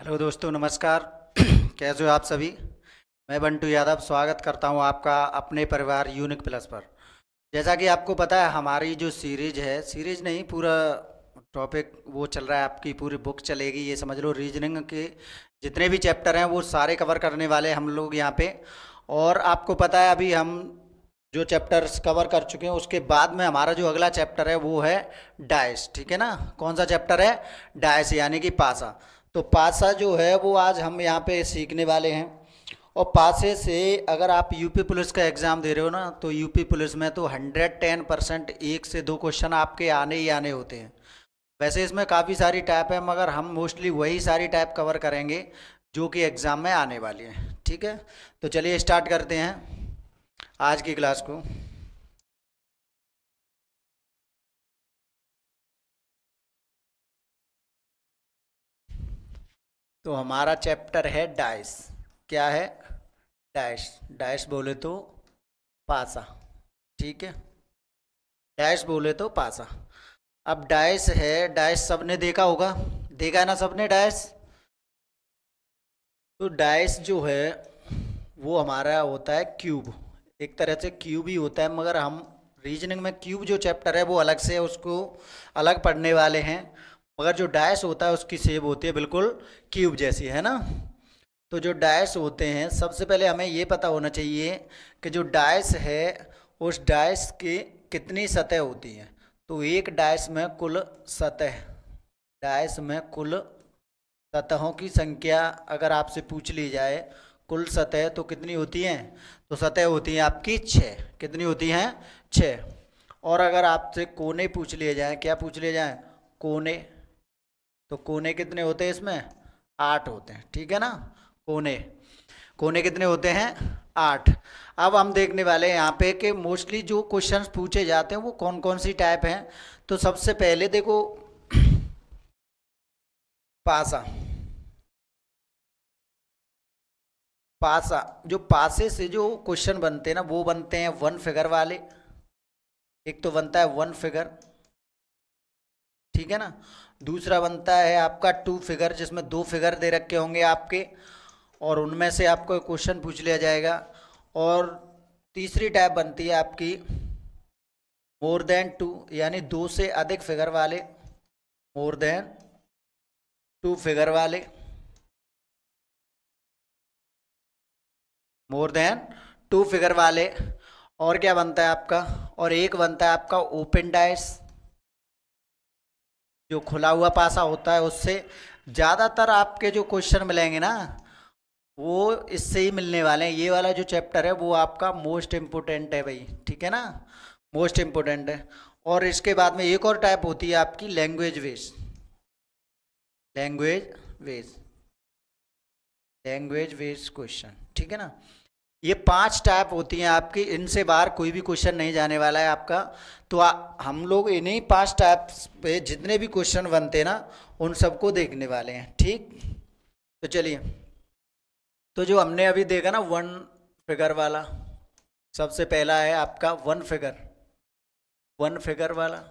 Hello दोस्तों, नमस्कार। कैसे हो आप सभी। मैं बंटू यादव स्वागत करता हूं आपका अपने परिवार यूनिक प्लस पर। जैसा कि आपको पता है, हमारी जो सीरीज है, सीरीज नहीं, पूरा टॉपिक वो चल रहा है, आपकी पूरी बुक चलेगी, ये समझ लो। रीजनिंग के जितने भी चैप्टर हैं वो सारे कवर करने वाले हैं हम लोग यहाँ पे। और आपको पता है, अभी हम जो चैप्टर्स कवर कर चुके हैं उसके बाद में हमारा जो अगला चैप्टर है वो है डाइस। ठीक है ना। कौन सा चैप्टर है? डाइस, यानी कि पासा। तो पासा जो है वो आज हम यहाँ पे सीखने वाले हैं। और पासे से अगर आप यूपी पुलिस का एग्ज़ाम दे रहे हो ना, तो यूपी पुलिस में तो 110% एक से दो क्वेश्चन आपके आने ही आने होते हैं। वैसे इसमें काफ़ी सारी टाइप है, मगर हम मोस्टली वही सारी टाइप कवर करेंगे जो कि एग्ज़ाम में आने वाली हैं। ठीक है, तो चलिए स्टार्ट करते हैं आज की क्लास को। तो हमारा चैप्टर है डाइस। क्या है? डाइस। डाइस बोले तो पासा। ठीक है, डैश बोले तो पासा। अब डैश है, डैश सबने देखा होगा, देखा है ना सबने डैश। तो डैश जो है वो हमारा होता है क्यूब। एक तरह से क्यूब ही होता है, मगर हम रीजनिंग में क्यूब जो चैप्टर है वो अलग से है, उसको अलग पढ़ने वाले हैं। मगर जो डैश होता है उसकी शेप होती है बिल्कुल क्यूब जैसी, है ना। तो जो डैश होते हैं, सबसे पहले हमें ये पता होना चाहिए कि जो डैश है उस डैश की कितनी सतह होती हैं। तो एक डैश में कुल सतह, डैश में कुल सतहों की संख्या अगर आपसे पूछ ली जाए, कुल सतह तो कितनी होती हैं? तो सतह होती हैं आपकी 6। कितनी होती हैं? 6। और अगर आपसे कोने पूछ लिए जाएं, क्या पूछ लिए जाएं? कोने। तो कोने कितने होते हैं इसमें? 8 होते हैं। ठीक है ना। कोने, कोने कितने होते हैं? 8। अब हम देखने वाले हैं यहाँ पे कि मोस्टली जो क्वेश्चंस पूछे जाते हैं वो कौन कौन सी टाइप हैं। तो सबसे पहले देखो, पासा। पासा, जो पासे से जो क्वेश्चन बनते हैं ना वो बनते हैं वन फिगर वाले। एक तो बनता है वन फिगर, ठीक है ना। दूसरा बनता है आपका टू फिगर, जिसमें दो फिगर दे रखे होंगे आपके, और उनमें से आपको क्वेश्चन पूछ लिया जाएगा। और तीसरी टाइप बनती है आपकी मोर देन टू, यानी दो से अधिक फिगर वाले। मोर देन टू फिगर वाले, मोर देन टू फिगर वाले। और क्या बनता है आपका? और एक बनता है आपका ओपन डाइस, जो खुला हुआ पासा होता है उससे। ज़्यादातर आपके जो क्वेश्चन मिलेंगे ना वो इससे ही मिलने वाले हैं। ये वाला जो चैप्टर है वो आपका मोस्ट इम्पोर्टेंट है भाई, ठीक है ना, मोस्ट इम्पोर्टेंट है। और इसके बाद में एक और टाइप होती है आपकी लैंग्वेज वेज। लैंग्वेज वेज, लैंग्वेज वेज क्वेश्चन, ठीक है ना। ये 5 टाइप होती हैं आपकी, इनसे बाहर कोई भी क्वेश्चन नहीं जाने वाला है आपका। तो हम लोग इन्हीं 5 टाइप्स पे जितने भी क्वेश्चन बनते हैं ना उन सबको देखने वाले हैं। ठीक, तो चलिए। तो जो हमने अभी देखा ना वन फिगर वाला, सबसे पहला है आपका वन फिगर। वन फिगर वाला,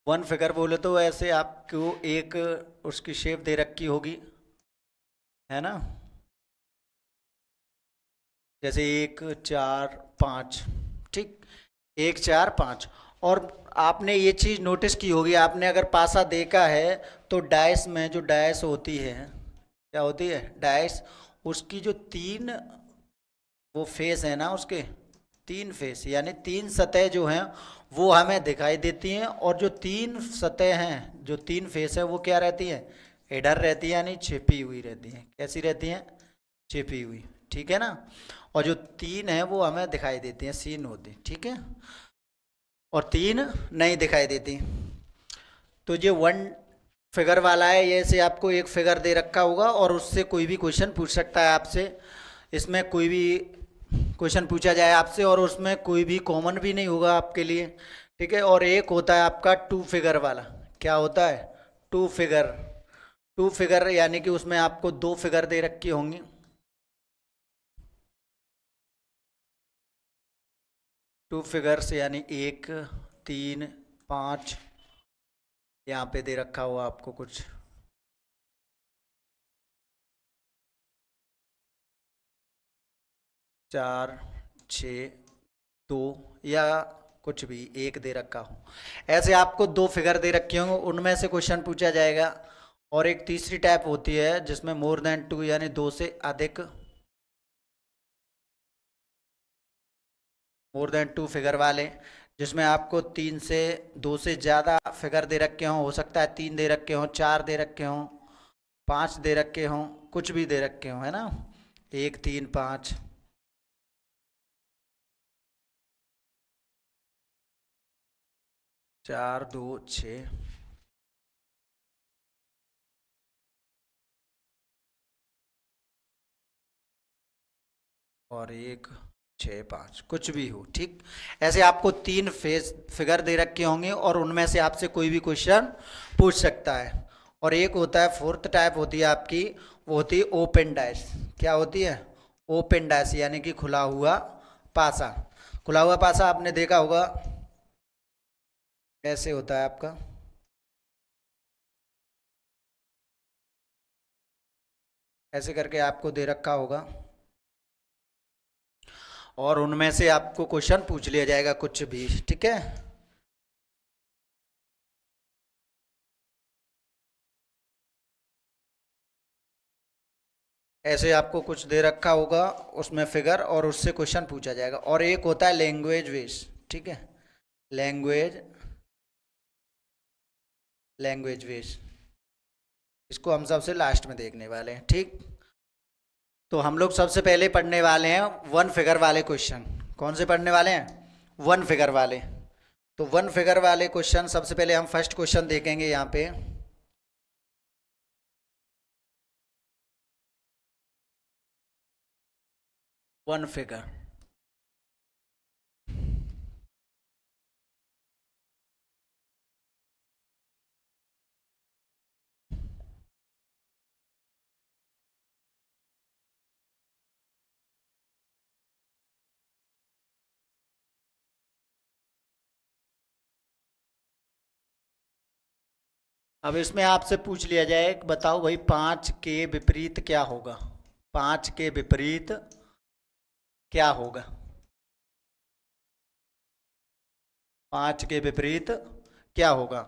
वन फिगर बोले तो ऐसे आपको एक उसकी शेप दे रखी होगी, है ना। जैसे 1 4 5, ठीक, 1 4 5। और आपने ये चीज़ नोटिस की होगी, आपने अगर पासा देखा है तो डाइस में जो डाइस होती है, क्या होती है? डाइस, उसकी जो 3 वो फेस है ना, उसके 3 फेस यानी 3 सतह जो हैं वो हमें दिखाई देती हैं। और जो 3 सतह हैं, जो 3 फेस है वो क्या रहती हैं? इधर रहती है, यानी छिपी हुई रहती हैं। कैसी रहती हैं? छिपी हुई, ठीक है ना। और जो 3 है वो हमें दिखाई देती हैं, सीन होती, ठीक है। और 3 नहीं दिखाई देती। तो ये वन फिगर वाला है, ये से आपको एक फिगर दे रखा होगा और उससे कोई भी क्वेश्चन पूछ सकता है आपसे। इसमें कोई भी क्वेश्चन पूछा जाए आपसे और उसमें कोई भी कॉमन भी नहीं होगा आपके लिए, ठीक है। और एक होता है आपका टू फिगर वाला। क्या होता है? To figure. टू फिगर यानी कि उसमें आपको 2 फिगर दे रखी होंगी। टू फिगर्स यानी 1 3 5, यहाँ पे दे रखा हुआ आपको कुछ, 4 6 2 या कुछ भी एक दे रखा हो, ऐसे आपको दो फिगर दे रखे होंगे, उनमें से क्वेश्चन पूछा जाएगा। और एक तीसरी टाइप होती है जिसमें मोर देन 2 यानी दो से अधिक, मोर देन 2 फिगर वाले, जिसमें आपको तीन से दो से ज़्यादा फिगर दे रखे हों, हो सकता है 3 दे रखे हों, 4 दे रखे हों, 5 दे रखे हों, कुछ भी दे रखे हों, है ना, 1 3 5। 4 2 6 और 1 6 5 कुछ भी हो, ठीक। ऐसे आपको 3 फेस फिगर दे रखे होंगे और उनमें से आपसे कोई भी क्वेश्चन पूछ सकता है। और एक होता है फोर्थ टाइप होती है आपकी, वो होती है ओपन डैश। क्या होती है? ओपन डैश यानी कि खुला हुआ पासा। खुला हुआ पासा आपने देखा होगा, कैसे होता है आपका, ऐसे करके आपको दे रखा होगा और उनमें से आपको क्वेश्चन पूछ लिया जाएगा कुछ भी, ठीक है। ऐसे आपको कुछ दे रखा होगा उसमें फिगर और उससे क्वेश्चन पूछा जाएगा। और एक होता है लैंग्वेज बेस, ठीक है, लैंग्वेज लैंग्वेज बेस, इसको हम सबसे लास्ट में देखने वाले हैं, ठीक। तो हम लोग सबसे पहले पढ़ने वाले हैं वन फिगर वाले क्वेश्चन। कौन से पढ़ने वाले हैं? वन फिगर वाले। तो वन फिगर वाले क्वेश्चन सबसे पहले हम फर्स्ट क्वेश्चन देखेंगे यहाँ पे। वन फिगर, अब इसमें आपसे पूछ लिया जाए, बताओ भाई 5 के विपरीत क्या होगा? 5 के विपरीत क्या होगा? 5 के विपरीत क्या होगा?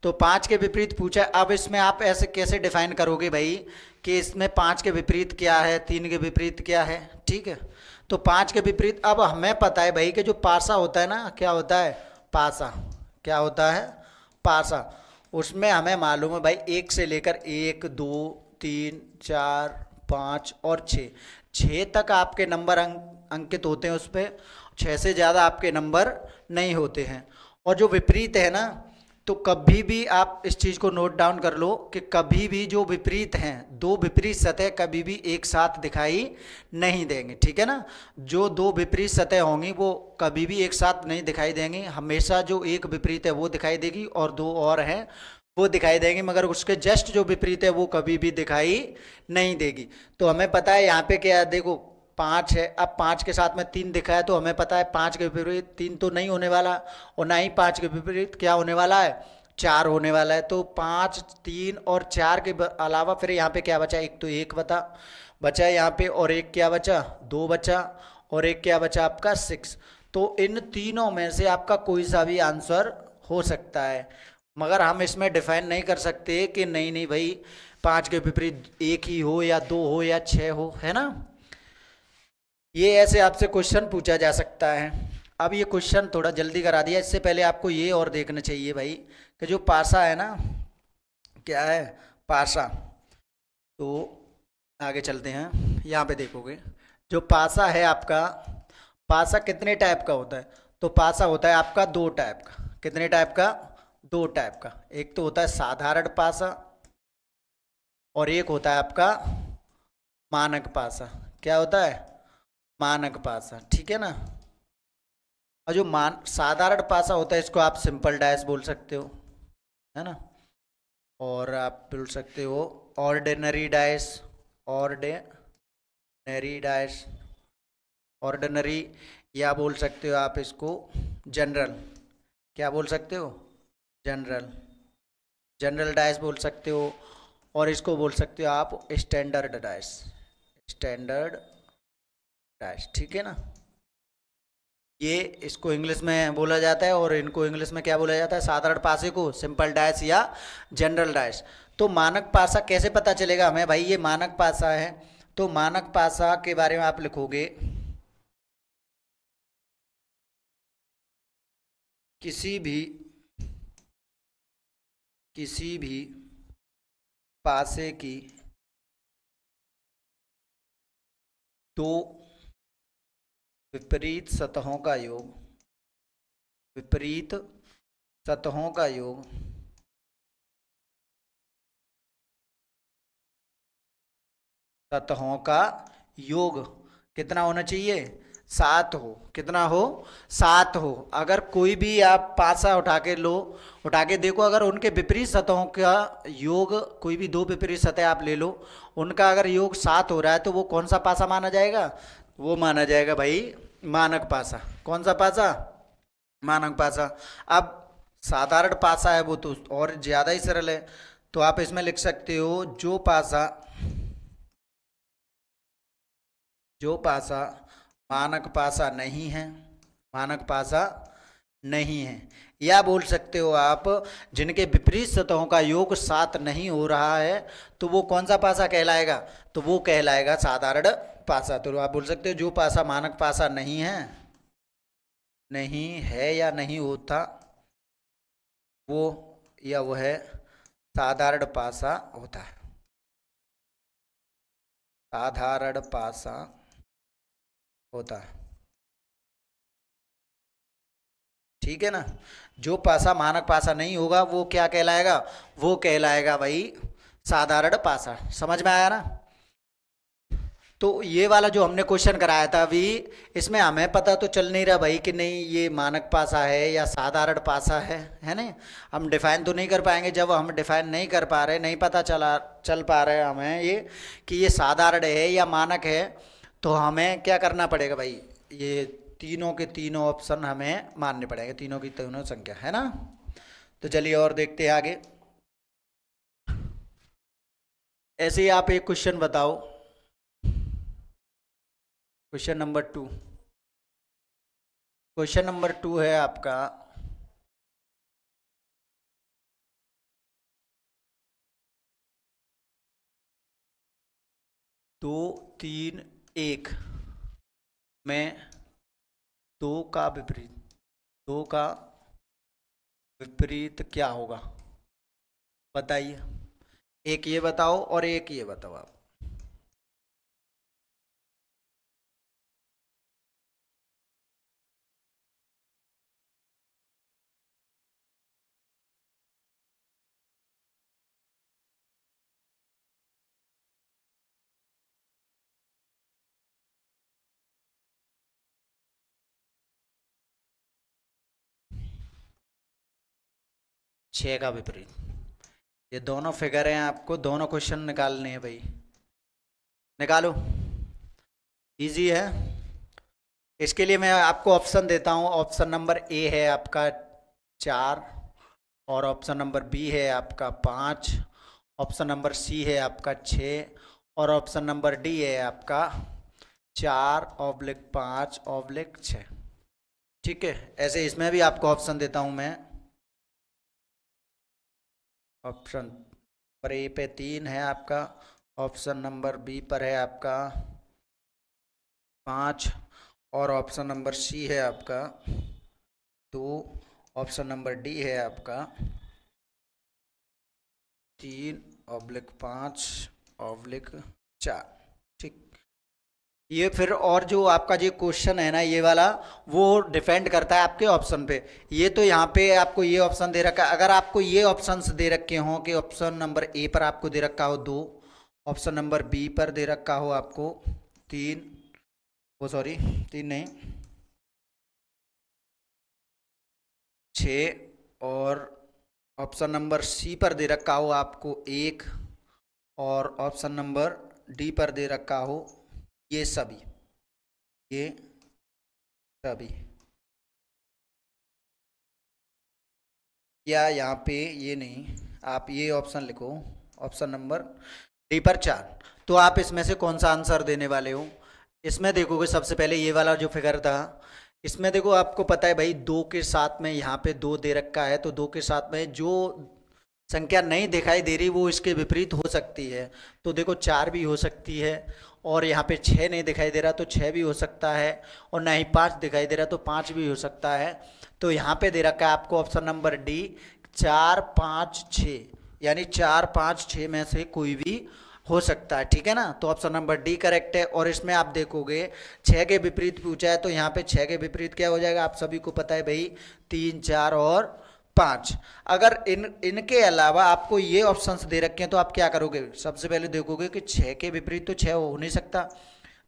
तो 5 के विपरीत पूछा। अब इसमें आप ऐसे कैसे डिफाइन करोगे भाई कि इसमें 5 के विपरीत क्या है, 3 के विपरीत क्या है, ठीक है। तो 5 के विपरीत, अब हमें पता है भाई कि जो पासा होता है ना, क्या होता है? पासा। क्या होता है? पासा। उसमें हमें मालूम है भाई, एक से लेकर 1 2 3 4 5 और 6, 6 तक आपके नंबर अंकित होते हैं उस पर, 6 से ज़्यादा आपके नंबर नहीं होते हैं। और जो विपरीत है ना, तो कभी भी आप इस चीज़ को नोट डाउन कर लो कि कभी भी जो विपरीत हैं, दो विपरीत सतह कभी भी एक साथ दिखाई नहीं देंगे, ठीक है ना। जो दो विपरीत सतह होंगी वो कभी भी एक साथ नहीं दिखाई देंगी, हमेशा जो एक विपरीत है वो दिखाई देगी और दो और हैं वो दिखाई देंगे, मगर उसके जस्ट जो विपरीत है वो कभी भी दिखाई नहीं देगी। तो हमें पता है यहाँ पे क्या है, देखो 5 है, अब 5 के साथ में 3 दिखा है, तो हमें पता है 5 के विपरीत 3 तो नहीं होने वाला, और ना ही 5 के विपरीत क्या होने वाला है, 4 होने वाला है। तो 5 3 और 4 के अलावा फिर यहाँ पे क्या बचा? एक तो 1 बचा है यहाँ पे, और एक क्या बचा? 2 बचा, और एक क्या बचा आपका? 6। तो इन तीनों में से आपका कोई सा भी आंसर हो सकता है, मगर हम इसमें डिफाइन नहीं कर सकते कि नहीं नहीं भाई 5 के विपरीत 1 ही हो या 2 हो या 6 हो, है ना। ये ऐसे आपसे क्वेश्चन पूछा जा सकता है। अब ये क्वेश्चन थोड़ा जल्दी करा दिया, इससे पहले आपको ये और देखना चाहिए भाई कि जो पासा है ना, क्या है? पासा। तो आगे चलते हैं, यहाँ पे देखोगे जो पासा है आपका, पासा कितने टाइप का होता है? तो पासा होता है आपका 2 टाइप का। कितने टाइप का? 2 टाइप का। एक तो होता है साधारण पासा और एक होता है आपका मानक पासा। क्या होता है? मानक पासा, ठीक है ना। और जो साधारण पासा होता है इसको आप सिंपल डैश बोल सकते हो, है ना। और आप बोल सकते हो ordinary dash, ordinary dash, ordinary, या बोल सकते हो आप इसको जनरल। क्या बोल सकते हो? जनरल, जनरल डैश बोल सकते हो। और इसको बोल सकते हो आप स्टैंडर्ड डैश, स्टैंडर्ड डैश, ठीक है ना। ये इसको इंग्लिश में बोला जाता है और इनको इंग्लिश में क्या बोला जाता है, साधारण पासे को सिंपल डैश या जनरल डैश। तो मानक पासा कैसे पता चलेगा हमें भाई ये मानक पासा है, तो मानक पासा के बारे में आप लिखोगे किसी भी पासे की दो विपरीत सतहों का योग, विपरीत सतहों का योग सतहों का योग कितना होना चाहिए, 7 हो। कितना हो, 7 हो। अगर कोई भी आप पासा उठा के लो, उठा के देखो, अगर उनके विपरीत सतहों का योग, कोई भी दो विपरीत सतह आप ले लो, उनका अगर योग 7 हो रहा है तो वो कौन सा पासा माना जाएगा, वो माना जाएगा भाई मानक पासा। कौन सा पासा, मानक पासा। अब साधारण पासा है वो तो और ज्यादा ही सरल है, तो आप इसमें लिख सकते हो जो पासा मानक पासा नहीं है, मानक पासा नहीं है। या बोल सकते हो आप जिनके विपरीत सतहों का योग 7 नहीं हो रहा है तो वो कौन सा पासा कहलाएगा, तो वो कहलाएगा साधारण पासा। तो आप बोल सकते हो जो पासा मानक पासा नहीं है, नहीं है या नहीं होता, वो या वह साधारण पासा होता है, साधारण पासा होता है, ठीक है ना। जो पासा मानक पासा नहीं होगा वो क्या कहलाएगा, वो कहलाएगा भाई साधारण पासा। समझ में आया ना। तो ये वाला जो हमने क्वेश्चन कराया था अभी, इसमें हमें पता तो चल नहीं रहा भाई कि नहीं ये मानक पासा है या साधारण पासा है ना। हम डिफाइन तो नहीं कर पाएंगे। जब हम डिफाइन नहीं कर पा रहे, नहीं पता चल पा रहे हमें ये कि ये साधारण है या मानक है, तो हमें क्या करना पड़ेगा भाई, ये तीनों के तीनों ऑप्शन हमें मानने पड़ेंगे, तीनों की तीनों संख्या, है ना। तो चलिए और देखते हैं आगे। ऐसे ही आप एक क्वेश्चन बताओ, क्वेश्चन नंबर 2। क्वेश्चन नंबर 2 है आपका 2 3 1 में 2 का विपरीत क्या होगा, बताइए। एक ये बताओ और एक ये बताओ आप। छः का विपरीत, ये दोनों फिगर हैं, आपको दोनों क्वेश्चन निकालने हैं भाई, निकालो। इजी है। इसके लिए मैं आपको ऑप्शन देता हूँ। ऑप्शन नंबर ए है आपका 4, और ऑप्शन नंबर बी है आपका 5, ऑप्शन नंबर सी है आपका 6, और ऑप्शन नंबर डी है आपका 4/5/6। ठीक है, ऐसे इसमें भी आपको ऑप्शन देता हूँ मैं। ऑप्शन पर ए पे 3 है आपका, ऑप्शन नंबर बी पर है आपका 5, और ऑप्शन नंबर सी है आपका 2, ऑप्शन नंबर डी है आपका 3/5/4। ठीक, ये फिर और जो आपका जो क्वेश्चन है ना ये वाला, वो डिपेंड करता है आपके ऑप्शन पे। ये तो यहाँ पे आपको ये ऑप्शन दे रखा है, अगर आपको ये ऑप्शंस दे रखे हों कि ऑप्शन नंबर ए पर आपको दे रखा हो 2, ऑप्शन नंबर बी पर दे रखा हो आपको 3, वो सॉरी 3 नहीं 6, और ऑप्शन नंबर सी पर दे रखा हो आपको 1, और ऑप्शन नंबर डी पर दे रखा हो ये सभी या यहाँ पे ये नहीं, आप ये ऑप्शन लिखो, ऑप्शन नंबर डी पर 4। तो आप इसमें से कौन सा आंसर देने वाले हो, इसमें देखोगे सबसे पहले ये वाला जो फिगर था, इसमें देखो आपको पता है भाई 2 के साथ में यहाँ पे 2 दे रखा है, तो 2 के साथ में जो संख्या नहीं दिखाई दे रही वो इसके विपरीत हो सकती है। तो देखो 4 भी हो सकती है, और यहाँ पे 6 नहीं दिखाई दे रहा तो 6 भी हो सकता है, और ना ही 5 दिखाई दे रहा तो 5 भी हो सकता है। तो यहाँ पे दे रखा है आपको ऑप्शन नंबर डी 4 5 6, यानी 4 5 6 में से कोई भी हो सकता है, ठीक है ना। तो ऑप्शन नंबर डी करेक्ट है। और इसमें आप देखोगे 6 के विपरीत पूछा है, तो यहाँ पे 6 के विपरीत क्या हो जाएगा, आप सभी को पता है भाई 3 4 और 5। अगर इनके अलावा आपको ये ऑप्शंस दे रखे हैं तो आप क्या करोगे, सबसे पहले देखोगे कि 6 के विपरीत तो 6 हो नहीं सकता,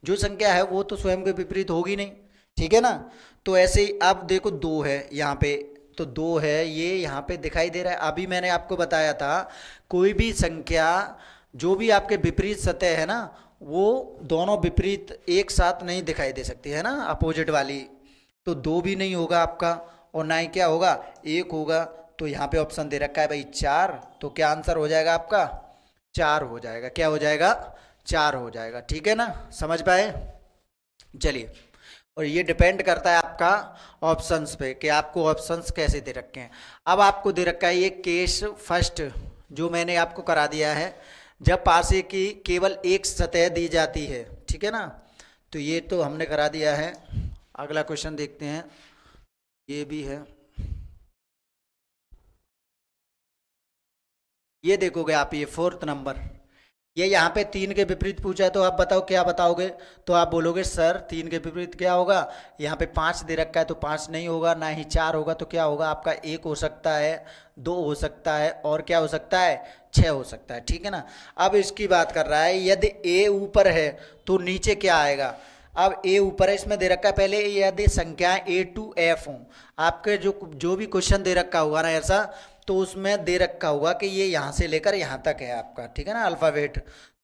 जो संख्या है वो तो स्वयं के विपरीत होगी नहीं, ठीक है ना। तो ऐसे ही आप देखो 2 है यहाँ पे, तो 2 है ये यहाँ पे दिखाई दे रहा है। अभी मैंने आपको बताया था कोई भी संख्या जो भी आपके विपरीत सतह है ना, वो दोनों विपरीत एक साथ नहीं दिखाई दे सकती है ना, अपोजिट वाली। तो 2 भी नहीं होगा आपका, और ना ही क्या होगा 1 होगा। तो यहाँ पे ऑप्शन दे रखा है भाई 4, तो क्या आंसर हो जाएगा आपका 4 हो जाएगा। क्या हो जाएगा 4 हो जाएगा, ठीक है ना, समझ पाए। चलिए, और ये डिपेंड करता है आपका ऑप्शंस पे कि आपको ऑप्शंस कैसे दे रखे हैं। अब आपको दे रखा है ये केस फर्स्ट जो मैंने आपको करा दिया है, जब पासे की केवल एक सतह दी जाती है, ठीक है ना। तो ये तो हमने करा दिया है। अगला क्वेश्चन देखते हैं, ये भी है, ये देखोगे आप, ये 4th नंबर, ये यहाँ पे 3 के विपरीत पूछा है, तो आप बताओ क्या बताओगे। तो आप बोलोगे सर 3 के विपरीत क्या होगा, यहाँ पे 5 दे रखा है तो 5 नहीं होगा, ना ही 4 होगा, तो क्या होगा आपका 1 हो सकता है, 2 हो सकता है, और क्या हो सकता है 6 हो सकता है, ठीक है ना। अब इसकी बात कर रहा है, यदि ए ऊपर है तो नीचे क्या आएगा। अब ए ऊपर है, इसमें दे रखा है पहले यदि संख्याएं ए टू एफ हों, आपके जो भी क्वेश्चन दे रखा होगा ना ऐसा, तो उसमें दे रखा होगा कि ये यहाँ से लेकर यहाँ तक है आपका, ठीक है ना, अल्फ़ाबेट।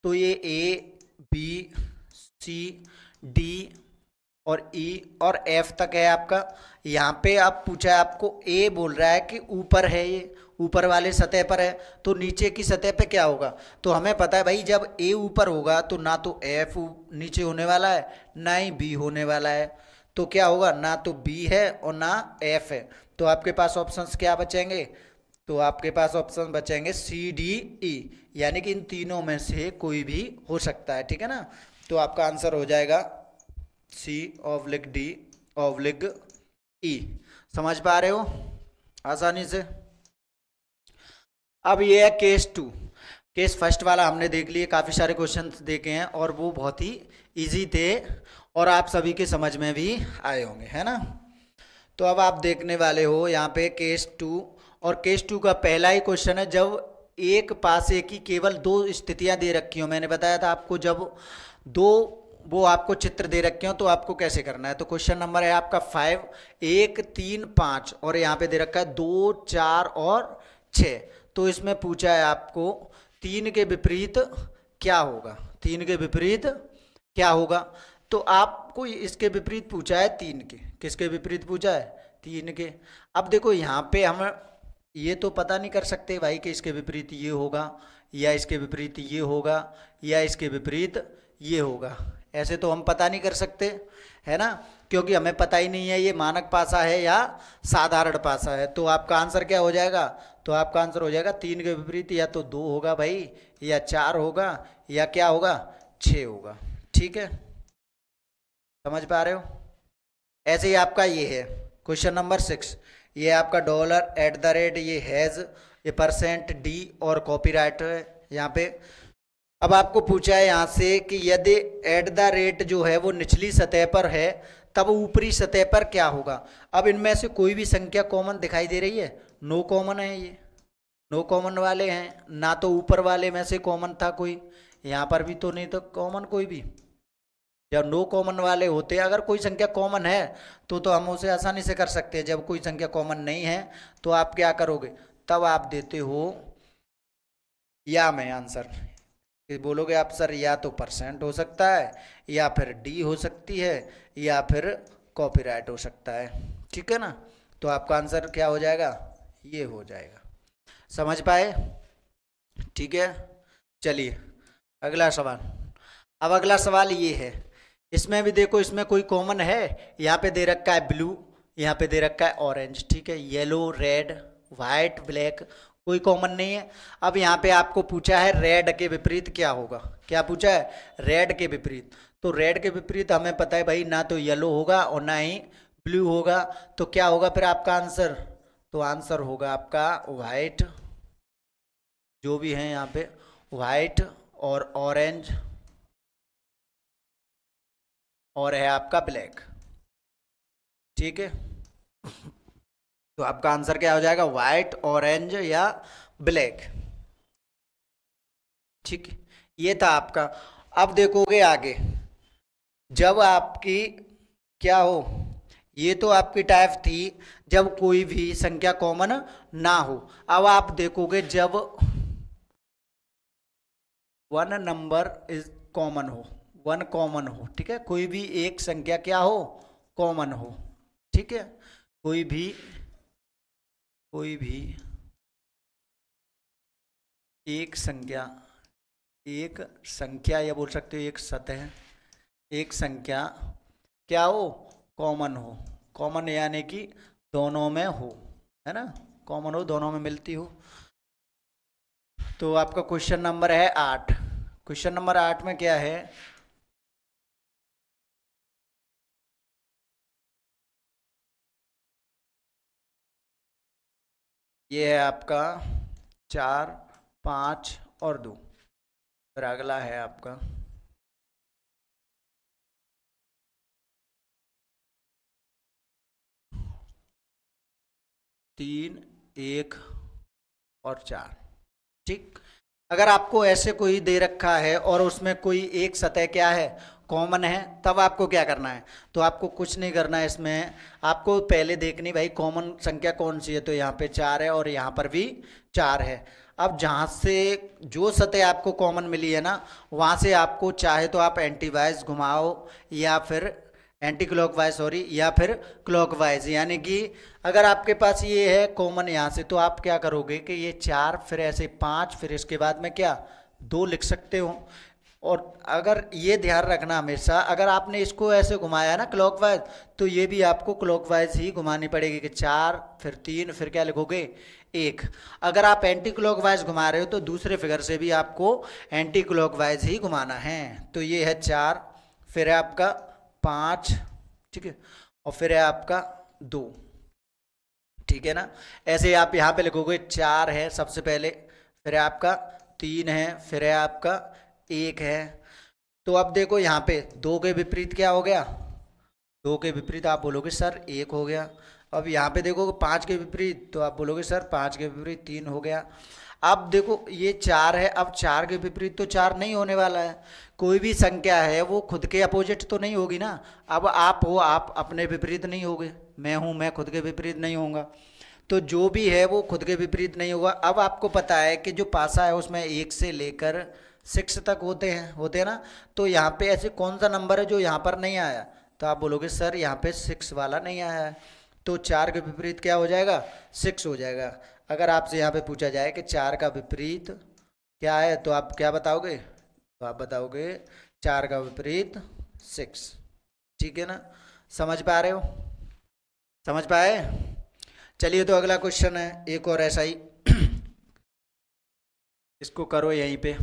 तो ये ए बी सी डी और ई और एफ तक है आपका। यहाँ पे आप पूछा है आपको, ए बोल रहा है कि ऊपर है, ये ऊपर वाले सतह पर है, तो नीचे की सतह पे क्या होगा। तो हमें पता है भाई जब ए ऊपर होगा तो ना तो एफ नीचे होने वाला है, ना ही बी होने वाला है। तो क्या होगा, ना तो बी है और ना एफ है। तो आपके पास ऑप्शंस क्या बचेंगे, तो आपके पास ऑप्शन बचेंगे सी डी ई, यानी कि इन तीनों में से कोई भी हो सकता है, ठीक है ना। तो आपका आंसर हो जाएगा C/D/E। समझ पा रहे हो आसानी से। अब ये है केस 2। केस फर्स्ट वाला हमने देख लिए, काफ़ी सारे क्वेश्चंस देखे हैं और वो बहुत ही इजी थे और आप सभी के समझ में भी आए होंगे, है ना। तो अब आप देखने वाले हो यहाँ पे केस 2, और केस 2 का पहला ही क्वेश्चन है, जब एक पासे की केवल 2 स्थितियां दे रखी हो। मैंने बताया था आपको, जब 2 वो आपको चित्र दे रखे हो तो आपको कैसे करना है। तो क्वेश्चन नंबर है आपका 5, 1 3 5, और यहाँ पे दे रखा है 2 4 और 6। तो इसमें पूछा है आपको 3 के विपरीत क्या होगा, 3 के विपरीत क्या होगा। तो आपको इसके विपरीत पूछा है 3 के, किसके विपरीत पूछा है 3 के। अब देखो यहाँ पे हम ये तो पता नहीं कर सकते भाई कि इसके विपरीत ये होगा या इसके विपरीत ये होगा या इसके विपरीत ये होगा, ऐसे तो हम पता नहीं कर सकते, है ना, क्योंकि हमें पता ही नहीं है ये मानक पासा है या साधारण पासा है। तो आपका आंसर क्या हो जाएगा, तो आपका आंसर हो जाएगा 3 के विपरीत या तो 2 होगा भाई, या 4 होगा, या क्या होगा 6 होगा, ठीक है, समझ पा रहे हो। ऐसे ही आपका ये है क्वेश्चन नंबर 6, ये आपका $@ ये हैज़, ये %, डी और कॉपीराइट है यहाँ पे। अब आपको पूछा है यहाँ से कि यदि @ जो है वो निचली सतह पर है तब ऊपरी सतह पर क्या होगा। अब इनमें से कोई भी संख्या कॉमन दिखाई दे रही है, नो कॉमन है, ये नो कॉमन वाले हैं, ना तो ऊपर वाले में से कॉमन था कोई, यहाँ पर भी तो नहीं तो कॉमन कोई भी। जब नो कॉमन वाले होते हैं, अगर कोई संख्या कॉमन है तो हम उसे आसानी से कर सकते हैं। जब कोई संख्या कॉमन नहीं है तो आप क्या करोगे, तब आप देते हो या में आंसर, बोलोगे आप सर या तो % हो सकता है, या फिर डी हो सकती है, या फिर कॉपीराइट हो सकता है, ठीक है ना। तो आपका आंसर क्या हो जाएगा, ये हो जाएगा, समझ पाए, ठीक है। चलिए अगला सवाल। अब अगला सवाल ये है इसमें भी देखो, इसमें कोई कॉमन है? यहाँ पे दे रखा है ब्लू, यहाँ पे दे रखा है ऑरेंज, ठीक है, येलो, रेड, वाइट, ब्लैक, कोई कॉमन नहीं है। अब यहाँ पे आपको पूछा है रेड के विपरीत क्या होगा, क्या पूछा है? रेड के विपरीत। तो रेड के विपरीत हमें पता है भाई, ना तो येलो होगा और ना ही ब्लू होगा, तो क्या होगा फिर आपका आंसर? तो आंसर होगा आपका वाइट, जो भी है यहाँ पे, वाइट और ऑरेंज, और है आपका ब्लैक, ठीक है। तो आपका आंसर क्या हो जाएगा? व्हाइट, ऑरेंज या ब्लैक, ठीक है। ये था आपका। अब देखोगे आगे, जब आपकी क्या हो, ये तो आपकी टाइप थी जब कोई भी संख्या कॉमन ना हो। अब आप देखोगे जब वन नंबर इज कॉमन हो, वन कॉमन हो, ठीक है, कोई भी एक संख्या क्या हो? कॉमन हो, ठीक है। कोई भी एक संख्या या बोल सकते हो एक सतह, एक संख्या क्या हो? कॉमन हो। कॉमन यानी कि दोनों में हो, है ना, कॉमन हो, दोनों में मिलती हो। तो आपका क्वेश्चन नंबर है 8। क्वेश्चन नंबर 8 में क्या है? ये है आपका 4, 5 और 2। फिर अगला है आपका 3, 1 और 4, ठीक। अगर आपको ऐसे कोई दे रखा है और उसमें कोई एक सतह क्या है? कॉमन है, तब आपको क्या करना है? तो आपको कुछ नहीं करना है इसमें, आपको पहले देखनी भाई कॉमन संख्या कौन सी है। तो यहाँ पे 4 है और यहाँ पर भी 4 है। अब जहाँ से जो सतह आपको कॉमन मिली है ना, वहाँ से आपको चाहे तो आप एंटीवाइज घुमाओ या फिर एंटी क्लॉकवाइज, सॉरी, या फिर क्लॉकवाइज। यानी कि अगर आपके पास ये है कॉमन यहाँ से, तो आप क्या करोगे कि ये 4, फिर ऐसे 5, फिर इसके बाद में क्या 2 लिख सकते हो। और अगर ये ध्यान रखना हमेशा, अगर आपने इसको ऐसे घुमाया ना क्लॉकवाइज, तो ये भी आपको क्लॉकवाइज ही घुमानी पड़ेगी कि 4, फिर 3, फिर क्या लिखोगे? 1। अगर आप एंटी क्लॉकवाइज घुमा रहे हो तो दूसरे फिगर से भी आपको एंटी क्लॉकवाइज ही घुमाना है। तो ये है 4, फिर है आपका 5, ठीक है, और फिर है आपका 2, ठीक है ना। ऐसे ही आप यहाँ पे लिखोगे 4 है सबसे पहले, फिर है आपका 3 है, फिर है आपका 1 है। तो अब देखो यहाँ पे 2 के विपरीत क्या हो गया? 2 के विपरीत आप बोलोगे सर 1 हो गया। अब यहाँ पे देखो 5 के विपरीत, तो आप बोलोगे सर 5 के विपरीत 3 हो गया। अब देखो ये 4 है, अब 4 के विपरीत तो 4 नहीं होने वाला है। कोई भी संख्या है वो खुद के अपोजिट तो नहीं होगी ना। अब आप हो, आप अपने विपरीत नहीं होगे, मैं हूँ, मैं खुद के विपरीत नहीं होऊंगा। तो जो भी है वो खुद के विपरीत नहीं होगा। अब आपको पता है कि जो पासा है उसमें 1 से लेकर 6 तक होते हैं ना। तो यहाँ पे ऐसे कौन सा नंबर है जो यहाँ पर नहीं आया? तो आप बोलोगे सर यहाँ पे 6 वाला नहीं आया है। तो 4 के विपरीत क्या हो जाएगा? 6 हो जाएगा। अगर आपसे यहाँ पे पूछा जाए कि 4 का विपरीत क्या है, तो आप क्या बताओगे? तो आप बताओगे 4 का विपरीत 6, ठीक है ना। समझ पा रहे हो? समझ पाए? चलिए, तो अगला क्वेश्चन है एक और ऐसा ही इसको करो यहीं पे।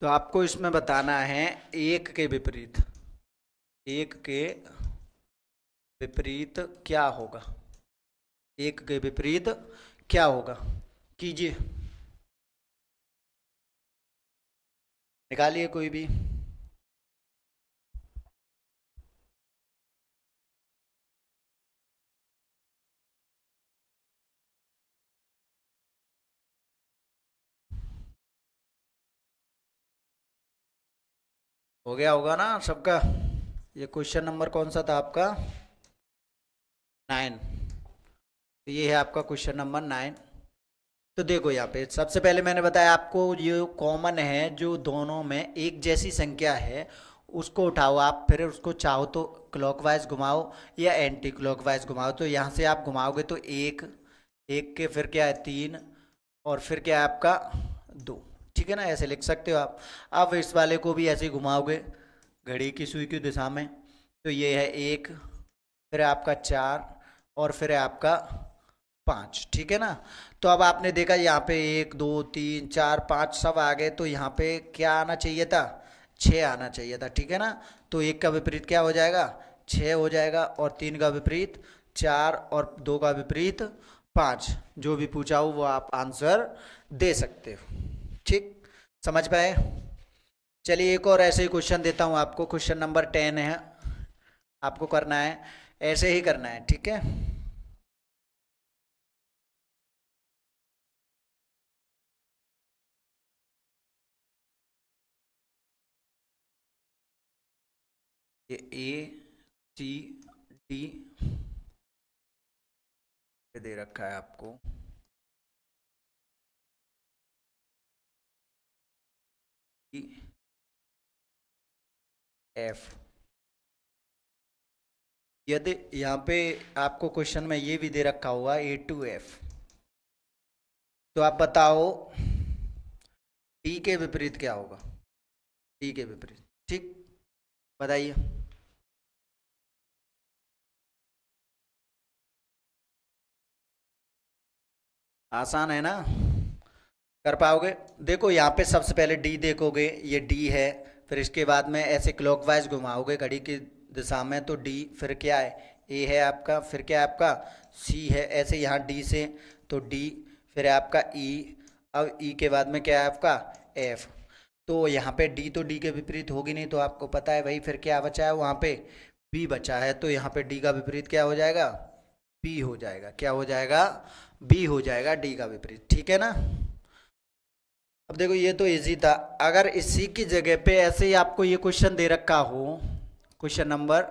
तो आपको इसमें बताना है एक के विपरीत, एक के विपरीत क्या होगा? एक के विपरीत क्या होगा? कीजिए, निकालिए कोई भी। हो गया होगा ना सबका? ये क्वेश्चन नंबर कौन सा था आपका? 9। तो ये है आपका क्वेश्चन नंबर 9। तो देखो यहाँ पे सबसे पहले मैंने बताया आपको ये कॉमन है, जो दोनों में एक जैसी संख्या है उसको उठाओ आप, फिर उसको चाहो तो क्लॉकवाइज घुमाओ या एंटी क्लॉकवाइज घुमाओ। तो यहाँ से आप घुमाओगे तो एक, एक के फिर क्या है 3, और फिर क्या है आपका 2, ठीक है ना, ऐसे लिख सकते हो आप। अब इस वाले को भी ऐसे घुमाओगे घड़ी की सुई की दिशा में, तो ये है 1, फिर आपका 4 और फिर है आपका 5, ठीक है ना। तो अब आपने देखा यहाँ पे 1 2 3 4 5 सब आ गए, तो यहाँ पे क्या आना चाहिए था, 6 आना चाहिए था, ठीक है ना। तो 1 का विपरीत क्या हो जाएगा, 6 हो जाएगा, और 3 का विपरीत 4 और 2 का विपरीत 5। जो भी पूछा हो वो आप आंसर दे सकते हो, ठीक, समझ पाए। चलिए एक और ऐसे ही क्वेश्चन देता हूँ आपको, क्वेश्चन नंबर 10 है, आपको करना है ऐसे ही करना है, ठीक है। ये A C D दे रखा है आपको, F। यदि यहाँ पे आपको क्वेश्चन में ये भी दे रखा हुआ A to F, तो आप बताओ D के विपरीत क्या होगा, D के विपरीत, ठीक, बताइए। आसान है ना, कर पाओगे। देखो यहाँ पे सबसे पहले डी देखोगे, ये डी है, फिर इसके बाद में ऐसे क्लॉकवाइज घुमाओगे घड़ी की दिशा में, तो डी, फिर क्या है ए है आपका, फिर क्या है आपका सी है, ऐसे यहाँ डी से तो डी, फिर है आपका ई, अब ई के बाद में क्या है आपका एफ। तो यहाँ पे डी तो डी के विपरीत होगी नहीं, तो आपको पता है भाई, फिर क्या बचा है वहाँ पे बी बचा है, तो यहाँ पे डी का विपरीत क्या हो जाएगा, बी हो जाएगा, क्या हो जाएगा, बी हो जाएगा डी का विपरीत, ठीक है ना। अब देखो ये तो इजी था, अगर इसी की जगह पे ऐसे ही आपको ये क्वेश्चन दे रखा हो, क्वेश्चन नंबर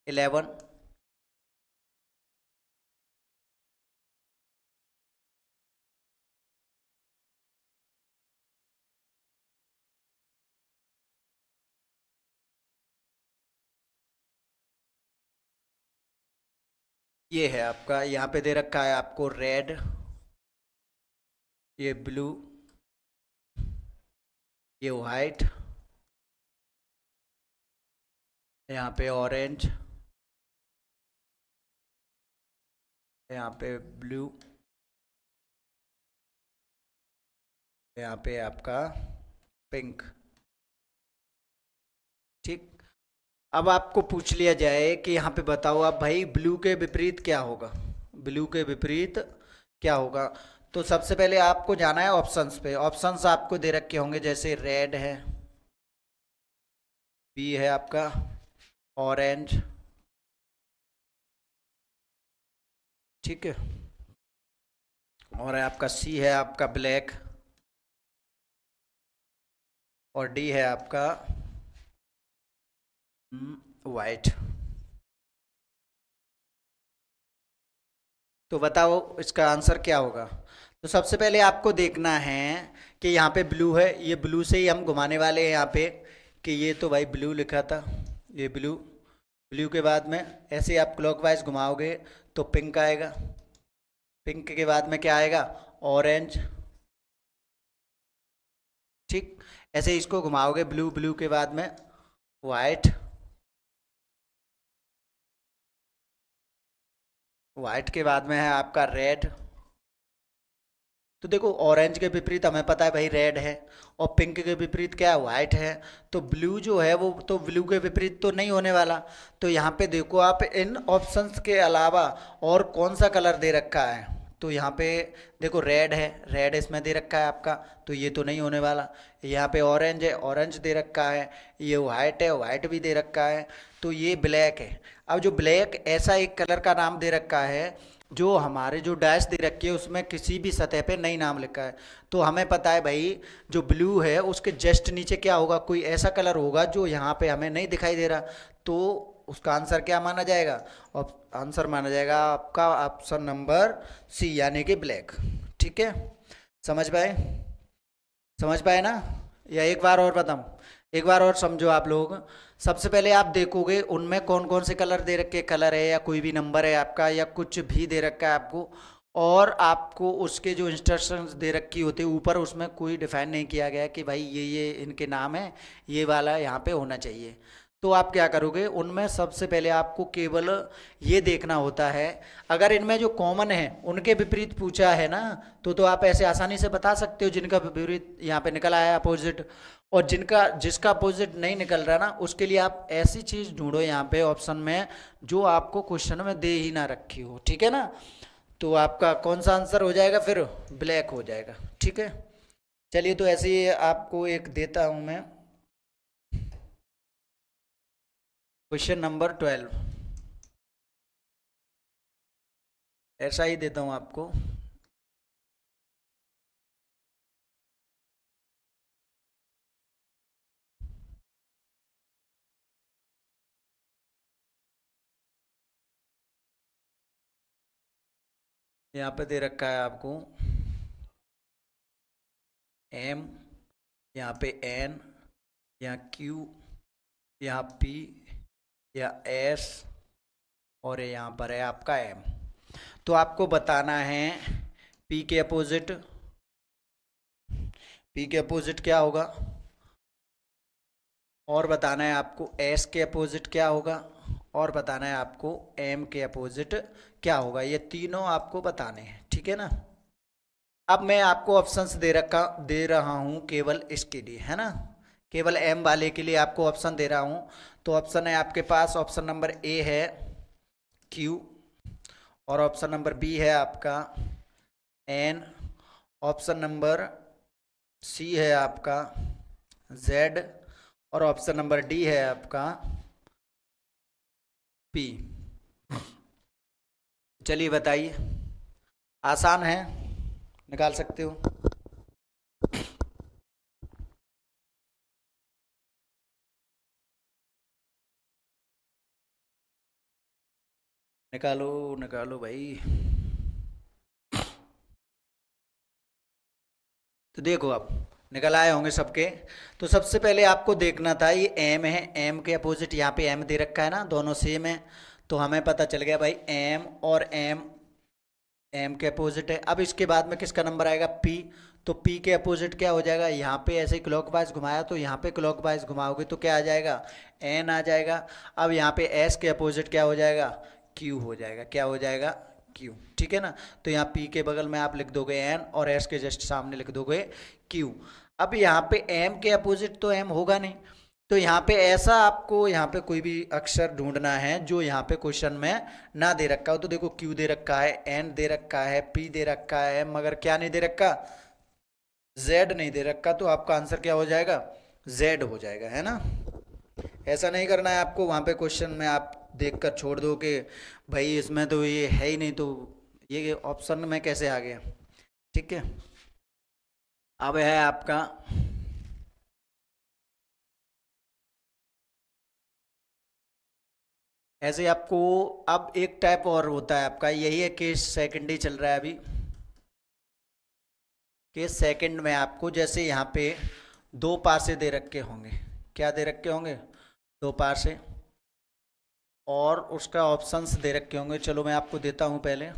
11, ये है आपका, यहाँ पे दे रखा है आपको रेड, ये ब्लू, ये वाइट, यहाँ पे ऑरेंज, यहाँ पे ब्लू, यहाँ पे आपका पिंक, ठीक। अब आपको पूछ लिया जाए कि यहाँ पे बताओ आप भाई ब्लू के विपरीत क्या होगा, ब्लू के विपरीत क्या होगा। तो सबसे पहले आपको जाना है ऑप्शंस पे, ऑप्शंस आपको दे रखे होंगे, जैसे रेड है, बी है आपका ऑरेंज, ठीक है, और आपका सी है आपका ब्लैक, और डी है आपका वाइट। तो बताओ इसका आंसर क्या होगा। तो सबसे पहले आपको देखना है कि यहाँ पे ब्लू है, ये ब्लू से ही हम घुमाने वाले हैं यहाँ पे, कि ये तो भाई ब्लू लिखा था, ये ब्लू, ब्लू के बाद में ऐसे आप क्लॉकवाइज घुमाओगे तो पिंक आएगा, पिंक के बाद में क्या आएगा, ऑरेंज, ठीक, ऐसे इसको घुमाओगे ब्लू, ब्लू के बाद में वाइट, वाइट के बाद में है आपका रेड। तो देखो ऑरेंज के विपरीत हमें पता है भाई रेड है, और पिंक के विपरीत क्या है, वाइट है। तो ब्लू जो है वो तो ब्लू के विपरीत तो नहीं होने वाला। तो यहाँ पे देखो आप इन ऑप्शंस के अलावा और कौन सा कलर दे रखा है, तो यहाँ पे देखो रेड है, रेड इसमें दे रखा है आपका, तो ये तो नहीं होने वाला। यहाँ पे ऑरेंज है, ऑरेंज दे रखा है, ये वाइट है, वाइट भी दे रखा है, तो ये ब्लैक है। अब जो ब्लैक ऐसा एक कलर का नाम दे रखा है जो हमारे जो डैश दे रखी है उसमें किसी भी सतह पे नहीं नाम लिखा है, तो हमें पता है भाई जो ब्लू है उसके जस्ट नीचे क्या होगा, कोई ऐसा कलर होगा जो यहाँ पे हमें नहीं दिखाई दे रहा, तो उसका आंसर क्या माना जाएगा? आंसर माना जाएगा आपका ऑप्शन नंबर सी, यानी कि ब्लैक। ठीक है, समझ पाए? समझ पाए ना? या एक बार और बताऊं? एक बार और समझो आप लोग। सबसे पहले आप देखोगे उनमें कौन कौन से कलर दे रखे, कलर है या कोई भी नंबर है आपका या कुछ भी दे रखा है आपको, और आपको उसके जो इंस्ट्रक्शंस दे रखी होती है ऊपर, उसमें कोई डिफाइन नहीं किया गया कि भाई ये इनके नाम है, ये वाला यहाँ पे होना चाहिए। तो आप क्या करोगे, उनमें सबसे पहले आपको केवल ये देखना होता है, अगर इनमें जो कॉमन है उनके विपरीत पूछा है ना, तो आप ऐसे आसानी से बता सकते हो जिनका विपरीत यहाँ पे निकल आया अपोजिट, और जिसका अपोजिट नहीं निकल रहा ना, उसके लिए आप ऐसी चीज़ ढूंढो यहाँ पे ऑप्शन में जो आपको क्वेश्चन में दे ही ना रखी हो। ठीक है ना? तो आपका कौन सा आंसर हो जाएगा फिर? ब्लैक हो जाएगा। ठीक है, चलिए तो ऐसे ही आपको एक देता हूं मैं, क्वेश्चन नंबर 12, ऐसा ही देता हूं आपको। यहाँ पे दे रखा है आपको एम, यहाँ पे एन, यहाँ क्यू, यहाँ पी, या एस, और यहाँ पर है आपका एम। तो आपको बताना है पी के अपोजिट, पी के अपोजिट क्या होगा, और बताना है आपको एस के अपोजिट क्या होगा, और बताना है आपको एम के अपोजिट क्या होगा। ये तीनों आपको बताने हैं। ठीक है ना? अब मैं आपको ऑप्शंस दे रहा हूं केवल इसके लिए, है ना, केवल एम वाले के लिए आपको ऑप्शन दे रहा हूं। तो ऑप्शन है आपके पास, ऑप्शन नंबर ए है क्यू, और ऑप्शन नंबर बी है आपका एन, ऑप्शन नंबर सी है आपका जेड, और ऑप्शन नंबर डी है आपका पी। चलिए बताइए, आसान है, निकाल सकते हो। निकालो निकालो भाई। तो देखो अब निकल आए होंगे सबके। तो सबसे पहले आपको देखना था, ये एम है, एम के अपोजिट यहाँ पे एम दे रखा है ना, दोनों सेम है। तो हमें पता चल गया भाई एम और एम, एम के अपोजिट है। अब इसके बाद में किसका नंबर आएगा? पी। तो पी के अपोजिट क्या हो जाएगा? यहाँ पे ऐसे क्लॉकवाइज घुमाया तो यहाँ पे क्लॉकवाइज घुमाओगे तो क्या आ जाएगा? एन आ जाएगा। अब यहाँ पे एस के अपोजिट क्या हो जाएगा? क्यू हो जाएगा। क्या हो जाएगा? क्यू। ठीक है ना? तो यहाँ पी के बगल में आप लिख दोगे एन, और एस के जस्ट सामने लिख दोगे क्यू। अब यहाँ पे एम के अपोजिट तो एम होगा नहीं, तो यहाँ पे ऐसा आपको यहाँ पे कोई भी अक्षर ढूंढना है जो यहाँ पे क्वेश्चन में ना दे रखा हो। तो देखो क्यू दे रखा है, एन दे रखा है, पी दे रखा है, मगर क्या नहीं दे रखा? जेड नहीं दे रखा। तो आपका आंसर क्या हो जाएगा? जेड हो जाएगा, है ना? ऐसा नहीं करना है आपको, वहाँ पे क्वेश्चन में आप देख कर छोड़ दो कि भाई इसमें तो ये है ही नहीं, तो ये ऑप्शन में कैसे आ गया। ठीक है, अब है आपका ऐसे आपको, अब एक टाइप और होता है आपका, यही है केस सेकंड ही चल रहा है अभी। केस सेकंड में आपको जैसे यहाँ पे दो पासे दे रखे होंगे, क्या दे रखे होंगे? दो पासे, और उसका ऑप्शंस दे रखे होंगे। चलो मैं आपको देता हूँ पहले।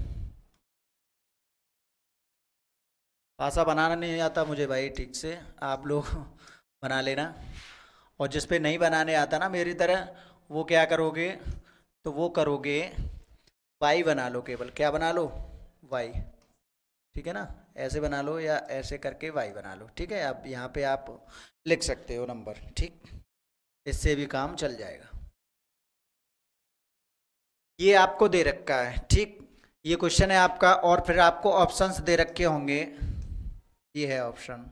पासा बनाना नहीं आता मुझे भाई ठीक से, आप लोग बना लेना। और जिस पे नहीं बनाने आता ना मेरी तरह, वो क्या करोगे? तो वो करोगे वाई बना लो, केवल क्या बना लो? वाई। ठीक है ना? ऐसे बना लो या ऐसे करके वाई बना लो। ठीक है, अब यहाँ पे आप लिख सकते हो नंबर। ठीक, इससे भी काम चल जाएगा। ये आपको दे रखा है। ठीक, ये क्वेश्चन है आपका, और फिर आपको ऑप्शंस दे रखे होंगे। ये है ऑप्शन।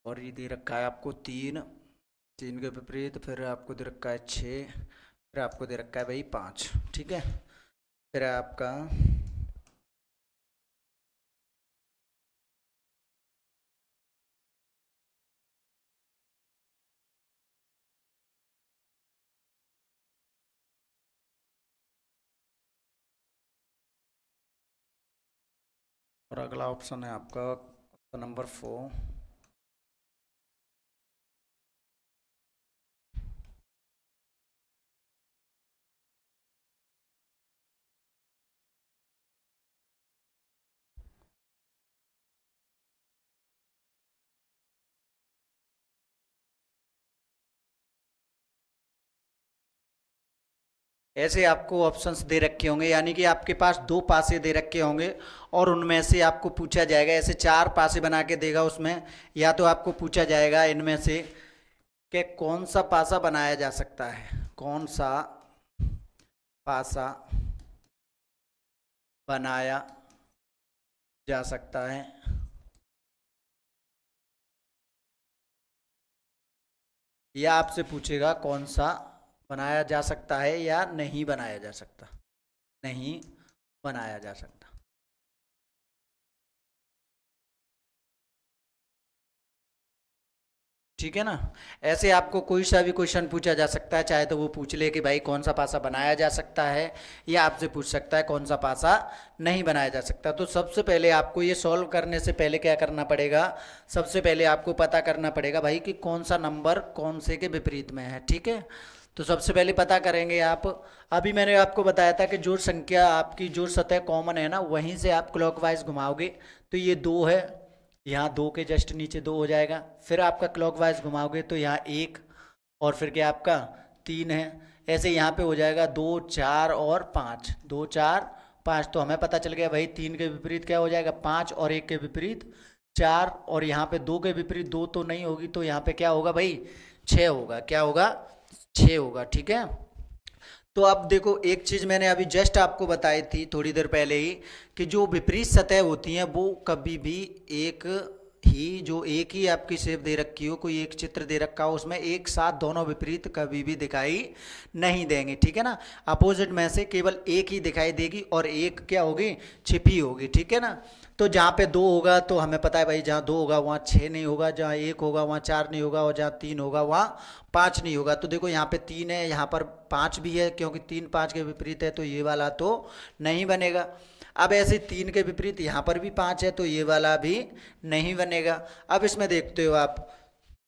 और ये दे रखा है आपको 3, 3 के विपरीत फिर आपको दे रखा है 6, फिर आपको दे रखा है भाई 5। ठीक है, फिर आपका और अगला ऑप्शन है आपका नंबर 4। ऐसे आपको ऑप्शंस दे रखे होंगे, यानी कि आपके पास 2 पासे दे रखे होंगे और उनमें से आपको पूछा जाएगा, ऐसे 4 पासे बना के देगा उसमें, या तो आपको पूछा जाएगा इनमें से कि कौन सा पासा बनाया जा सकता है, कौन सा पासा बनाया जा सकता है, या आपसे पूछेगा कौन सा बनाया जा सकता है या नहीं बनाया जा सकता, नहीं बनाया जा सकता। ठीक है ना। ऐसे आपको कोई सा भी क्वेश्चन पूछा जा सकता है, चाहे तो वो पूछ ले कि भाई कौन सा पासा बनाया जा सकता है, या आपसे पूछ सकता है कौन सा पासा नहीं बनाया जा सकता। तो सबसे पहले आपको ये सॉल्व करने से पहले क्या करना पड़ेगा, सबसे पहले आपको पता करना पड़ेगा भाई कि कौन सा नंबर कौन से के विपरीत में है। ठीक है, तो सबसे पहले पता करेंगे आप, अभी मैंने आपको बताया था कि जो संख्या आपकी जो सतह कॉमन है ना, वहीं से आप क्लॉकवाइज घुमाओगे तो ये 2 है, यहाँ 2 के जस्ट नीचे 2 हो जाएगा। फिर आपका क्लॉकवाइज घुमाओगे तो यहाँ 1, और फिर क्या आपका 3 है। ऐसे यहाँ पे हो जाएगा 2, 4 और 5, 2, 4, 5। तो हमें पता चल गया भाई 3 के विपरीत क्या हो जाएगा 5, और 1 के विपरीत 4, और यहाँ पे 2 के विपरीत 2 तो नहीं होगी, तो यहाँ पे क्या होगा भाई 6 होगा। क्या होगा 6 होगा। ठीक है, तो अब देखो एक चीज मैंने अभी जस्ट आपको बताई थी थोड़ी देर पहले ही, कि जो विपरीत सतह होती हैं वो कभी भी एक ही, जो एक ही आपकी शेप दे रखी हो, कोई एक चित्र दे रखा हो, उसमें एक साथ दोनों विपरीत कभी भी दिखाई नहीं देंगे। ठीक है ना, अपोजिट में से केवल एक ही दिखाई देगी और एक क्या होगी, छिपी होगी। ठीक है ना, तो जहाँ पे 2 होगा तो हमें पता है भाई जहाँ 2 होगा वहाँ 6 नहीं होगा, जहाँ 1 होगा वहाँ 4 नहीं होगा, और जहाँ 3 होगा वहाँ 5 नहीं होगा। तो देखो यहाँ पे 3 है, यहाँ पर 5 भी है, क्योंकि 3 5 के विपरीत है, तो ये वाला तो नहीं बनेगा। अब ऐसे 3 के विपरीत यहाँ पर भी 5 है, तो ये वाला भी नहीं बनेगा। अब इसमें देखते हो आप,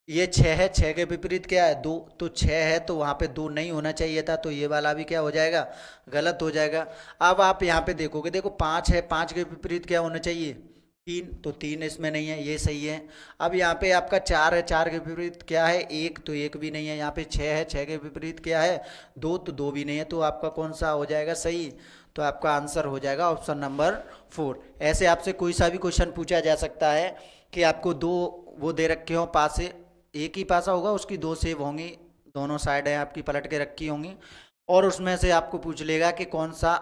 ये 6 है, 6 के विपरीत क्या है 2, तो 6 है तो वहाँ पे 2 नहीं होना चाहिए था, तो ये वाला भी क्या हो जाएगा, गलत हो जाएगा। अब आप यहाँ पे देखोगे, देखो 5 है, 5 के विपरीत क्या होना चाहिए 3, तो 3 इसमें नहीं है, ये सही है। अब यहाँ पे आपका 4 है, 4 के विपरीत क्या है 1, तो 1 भी नहीं है। यहाँ पे 6 है, 6 के विपरीत क्या है 2, तो 2 भी नहीं है। तो आपका कौन सा हो जाएगा सही, तो आपका आंसर हो जाएगा ऑप्शन नंबर 4। ऐसे आपसे कोई सा भी क्वेश्चन पूछा जा सकता है कि आपको 2 वो दे रखे हो पासे, एक ही पासा होगा, उसकी 2 सेव होंगी, दोनों साइड है आपकी पलट के रखी होंगी, और उसमें से आपको पूछ लेगा कि कौन सा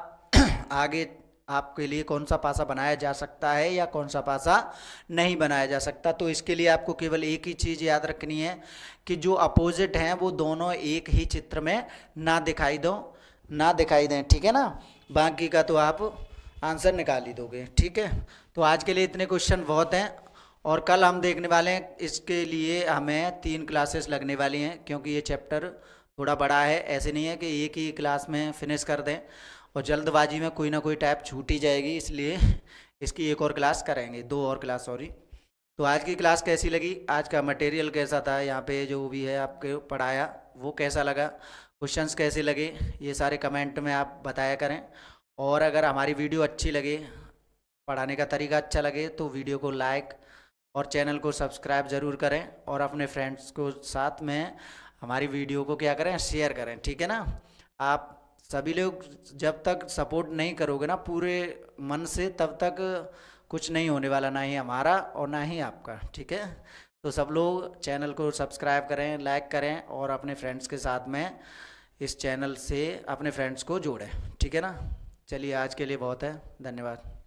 आगे आपके लिए कौन सा पासा बनाया जा सकता है या कौन सा पासा नहीं बनाया जा सकता। तो इसके लिए आपको केवल एक ही चीज़ याद रखनी है कि जो अपोजिट हैं वो दोनों एक ही चित्र में ना दिखाई दें। ठीक है ना, बाकी का तो आप आंसर निकाल ही दोगे। ठीक है, तो आज के लिए इतने क्वेश्चन बहुत हैं, और कल हम देखने वाले हैं, इसके लिए हमें 3 क्लासेस लगने वाली हैं, क्योंकि ये चैप्टर थोड़ा बड़ा है। ऐसे नहीं है कि एक ही क्लास में फिनिश कर दें, और जल्दबाजी में कोई ना कोई टाइप छूट ही जाएगी, इसलिए इसकी एक और क्लास करेंगे, 2 और क्लास सॉरी। तो आज की क्लास कैसी लगी, आज का मटेरियल कैसा था, यहाँ पे जो भी है आपके पढ़ाया वो कैसा लगा, क्वेश्चंस कैसे लगे, ये सारे कमेंट में आप बताया करें। और अगर हमारी वीडियो अच्छी लगे, पढ़ाने का तरीका अच्छा लगे, तो वीडियो को लाइक और चैनल को सब्सक्राइब ज़रूर करें, और अपने फ्रेंड्स को साथ में हमारी वीडियो को क्या करें, शेयर करें। ठीक है ना, आप सभी लोग जब तक सपोर्ट नहीं करोगे ना पूरे मन से, तब तक कुछ नहीं होने वाला, ना ही हमारा और ना ही आपका। ठीक है, तो सब लोग चैनल को सब्सक्राइब करें, लाइक करें, और अपने फ्रेंड्स के साथ में इस चैनल से अपने फ्रेंड्स को जोड़ें। ठीक है ना, चलिए आज के लिए बहुत है, धन्यवाद।